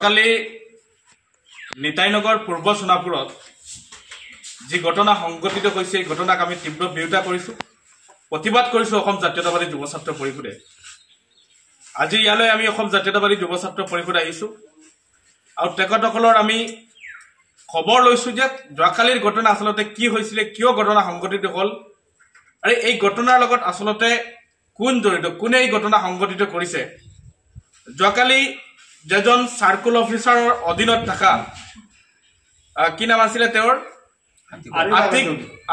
কালি নিতাইনগৰ পূৰ্ব সোনাপুৰত যি ঘটনা সংঘটিত হয়েছে এই ঘটনাক আমি তীব্ৰ বিৰোধিতা কৰিছোঁ প্ৰতিবাদ কৰিছোঁ অসম জাতীয়তাবাদী যুৱ ছাত্ৰ পৰিষদে আজি ইয়ালৈ আমি অসম জাতীয়তাবাদী যুৱ ছাত্ৰ পৰিষদ আহিছোঁ আৰু তেখেতসকলৰ আমি খবৰ লৈছোঁ যে যোৱাকালিৰ ঘটনা আসলতে কি হৈছিল কিয় ঘটনা সংঘটিত হ'ল আৰু এই ঘটনাৰ লগত আসলতে কোন জড়িত কোনে এই ঘটনা সংঘটিত কৰিছে যোৱাকালি যেজন সাৰ্কুল অফিসাৰৰ অধীনত থকা কি নাম আছিল তেওঁৰ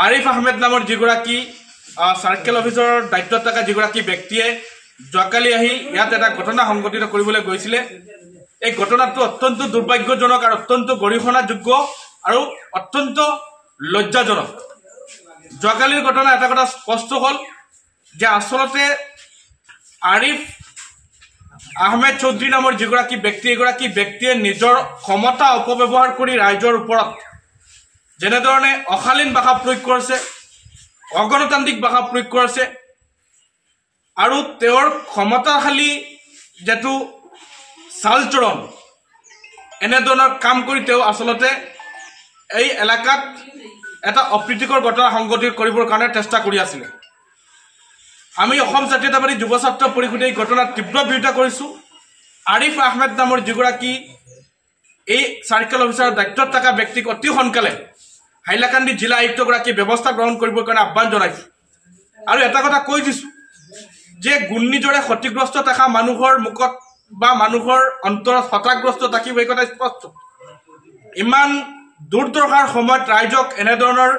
আৰিফ আহমেদ নামৰ যিগৰাকী সাৰ্কেল অফিসাৰৰ দায়িত্বত থকা যিগৰাকী ব্যক্তিয়ে যোৱাকালি আহি ইয়াত এটা ঘটনা সংঘটিত কৰিবলৈ গৈছিল এই ঘটনাটো অত্যন্ত দুৰ্ভাগ্যজনক আৰু অত্যন্ত গৰিহণাযোগ্য আৰু অত্যন্ত লজ্জাজনক যোৱাকালিৰ ঘটনা এটা কথা স্পষ্ট হ'ল যে আসলতে আৰিফ আহমেদ চৌধুৰী নামৰ যিগৰাকী ব্যক্তিয়ে নিজৰ ক্ষমতা অপব্যৱহাৰ কৰি ৰাইজৰ ওপৰত যেনেধৰণে অশালীন ভাষা প্ৰয়োগ কৰিছে অগণতান্ত্ৰিক ভাষা প্ৰয়োগ কৰিছে আৰু তেওঁৰ ক্ষমতাশালী যেটো চালচৰণ এনেধৰণৰ কাম কৰি তেওঁ আসলতে এই এলেকাত এটা অপ্ৰীতিকৰ ঘটনা সংঘটিত কৰিবৰ কাৰণে চেষ্টা কৰি আছিল আমি অসম জাতীয়তাবাদী যুৱ ছাত্ৰ পৰিষদে এই ঘটনাৰ তীব্ৰ বিৰোধিতা কৰিছোঁ আৰিফ আহমেদ নামৰ যিগৰাকী এই সাৰ্কেল অফিসাৰৰ দায়িত্বত থকা ব্যক্তিক অতি সোনকালে হাইলাকান্দি জিলা আয়ুক্তগৰাকী ব্যৱস্থা গ্ৰহণ কৰিবৰ কাৰণে আহ্বান জনাইছোঁ আৰু এটা কথা কৈ দিছোঁ যে ঘূৰ্ণিঝড়ে ক্ষতিগ্ৰস্ত থকা মানুহৰ মুখত বা মানুহৰ অন্তৰত হতাগ্ৰস্ত থাকিব এই কথা স্পষ্ট ইমান দুৰ্দশাৰ সময়ত ৰাইজক এনেধৰণৰ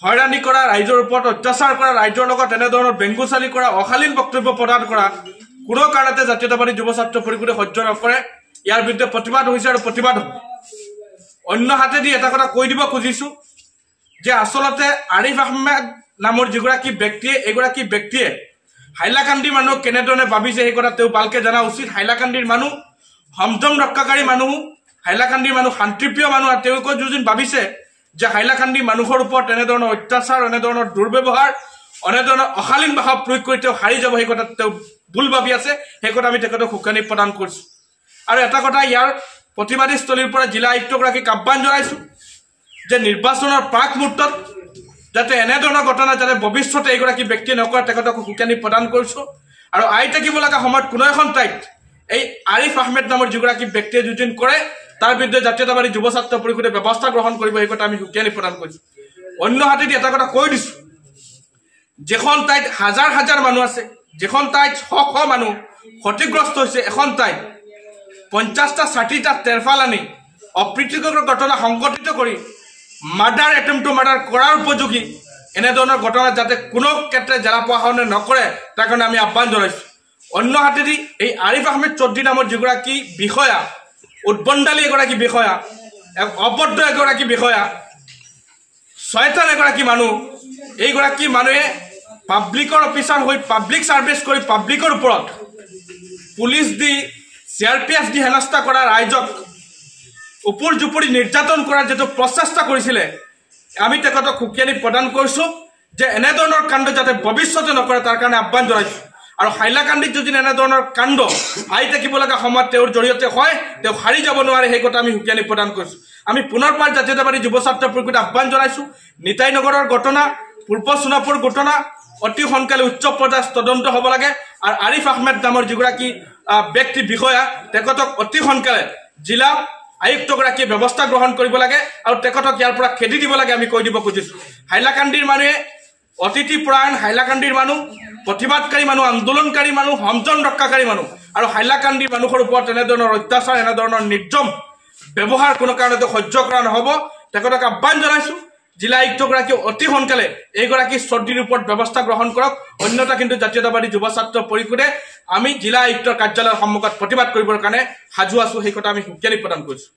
হয়ৰানি কৰা ৰাইজৰ ওপৰত অত্যাচাৰ কৰা ৰাইজৰ লগত এনেধৰণৰ বেংগুচালি কৰা অশালীন বক্তব্য প্ৰদান কৰা কোনো কাৰণতে জাতীয়তাবাদী যুৱ ছাত্ৰ পৰিষদে সহ্য নকৰে ইয়াৰ বিৰুদ্ধে প্ৰতিবাদ হৈছে আৰু প্ৰতিবাদ হ'ব অন্য হাতেদি এটা কথা কৈ দিব খুজিছোঁ যে আসলতে আরিফ আহমেদ নামৰ যিগৰাকী ব্যক্তিয়ে হাইলাকান্দিৰ মানুহক কেনেধৰণে ভাবিছে সেই কথা তেওঁ ভালকৈ জনা উচিত হাইলাকান্দিৰ মানুহ সমজম ৰক্ষাকাৰী মানুহ হাইলাকান্দিৰ মানুহ শান্তিপ্ৰিয় মানুহ আৰু তেওঁলোকে যোন ভাবিছে যে হাইলাকান্দি মানুহৰ ওপৰত এনেধৰণৰ অত্যাচাৰ এনেধৰণৰ দুৰ্ব্যৱহাৰ এনেধৰণৰ অশালীন ভাষা প্ৰয়োগ কৰি তেওঁ হাৰি যাব সেই কথা তেওঁ ভুল ভাবি আছে সেই কথা আমি তেখেতক শুকানি প্ৰদান কৰিছোঁ আৰু এটা কথা ইয়াৰ প্ৰতিবাদীস্থলীৰ পৰা জিলা আয়ুক্তগৰাকীক আহ্বান জনাইছোঁ যে নিৰ্বাচনৰ প্ৰাক মুহূৰ্তত যাতে এনেধৰণৰ ঘটনা যাতে ভৱিষ্যতে এইগৰাকী ব্যক্তিয়ে নকৰে তেখেতক শুকানি প্ৰদান কৰিছোঁ আৰু আই থাকিব লগা সময়ত কোনো এখন ঠাইত এই আৰিফ আহমেদ নামৰ যিগৰাকী ব্যক্তিয়ে যোজন কৰে তাৰ বিৰুদ্ধে জাতীয়তাবাদী যুৱ ছাত্ৰ পৰিষদে ব্যৱস্থা গ্ৰহণ কৰিব এই কথা আমি শুকানি প্ৰদান কৰিছোঁ অন্য হাতেদি এটা কথা কৈ দিছোঁ যেখন ঠাইত হাজাৰ হাজাৰ মানুহ আছে যেখন ঠাইত শ শ মানুহ ক্ষতিগ্ৰস্ত হৈছে এখন ঠাইত 50টা 60টা তেৰফাল আনি অপ্ৰীতিকৰ ঘটনা সংঘটিত কৰি মাৰ্ডাৰ এটেম্প টু মাৰ্ডাৰ কৰাৰ উপযোগী এনেধৰণৰ ঘটনা যাতে কোনো ক্ষেত্ৰে জিলা প্ৰশাসনে নকৰে তাৰ কাৰণে আমি আহ্বান জনাইছোঁ অন্য হাতেদি এই আৰিফ আহমেদ চৌধুৰী নামৰ যিগৰাকী বিষয়া উদ্বণ্ডালী এগৰাকী বিষয়া অবদ্ধ এগৰাকী বিষয়া শয়তান এগৰাকী মানুহ এইগৰাকী মানুহে পাব্লিকৰ অফিচাৰ হৈ পাব্লিক সাৰ্ভিস কৰি পাব্লিকৰ ওপৰত পুলিচ দি CRPF দি হেনস্থা কৰা ৰাইজক উপৰ জুপৰি নিৰ্যাতন কৰাৰ যেটো প্ৰচেষ্টা কৰিছিলে আমি তেখেতক শুকানি প্ৰদান কৰিছোঁ যে এনেধৰণৰ কাণ্ড যাতে ভৱিষ্যতে নকৰে তাৰ কাৰণে আহ্বান জনাইছোঁ আৰু হাইলাকান্দিত যদি এনেধৰণৰ কাণ্ড আহি থাকিব লগা সময়ত তেওঁৰ জৰিয়তে হয় তেওঁ হাৰি যাব নোৱাৰে সেই কথা আমি শুকানি প্ৰদান কৰিছোঁ আমি পুনৰবাৰ জাতীয়তাবাদী যুৱ ছাত্ৰ পৰিষদে আহ্বান জনাইছোঁ নিতাইনগৰৰ ঘটনা পূৰ্ব সোণাপুৰ ঘটনা অতি সোনকালে উচ্চ পৰ্যায়ত তদন্ত হ'ব লাগে আৰু আৰিফ আহমেদ নামৰ যিগৰাকী ব্যক্তি বিষয়া তেখেতক অতি সোনকালে জিলা আয়ুক্তগৰাকীয়ে ব্যৱস্থা গ্ৰহণ কৰিব লাগে আৰু তেখেতক ইয়াৰ পৰা খেদি দিব লাগে আমি কৈ দিব খুজিছোঁ হাইলাকান্দিৰ মানুহে অতিথি পৰায়ণ হাইলাকান্দিৰ মানুহ প্ৰতিবাদকাৰী মানুহ আন্দোলনকাৰী মানুহ সমজন ৰক্ষাকাৰী মানুহ আৰু হাইলাকান্দিৰ মানুহৰ ওপৰত এনেধৰণৰ অত্যাচাৰ এনেধৰণৰ নিৰ্যম ব্যৱহাৰ কোনো কাৰণতে সহ্য কৰা নহ'ব তেখেতক আহ্বান জনাইছোঁ জিলা আয়ুক্তগৰাকীয়ে অতি সোনকালে এইগৰাকী চৌধুৰীৰ ওপৰত ব্যৱস্থা গ্ৰহণ কৰক অন্যথা কিন্তু জাতীয়তাবাদী যুৱ ছাত্ৰ পৰিষদে আমি জিলা আয়ুক্তৰ কাৰ্যালয়ৰ সন্মুখত প্ৰতিবাদ কৰিবৰ কাৰণে সাজু আছোঁ সেই কথা আমি শুকানি প্ৰদান কৰিছোঁ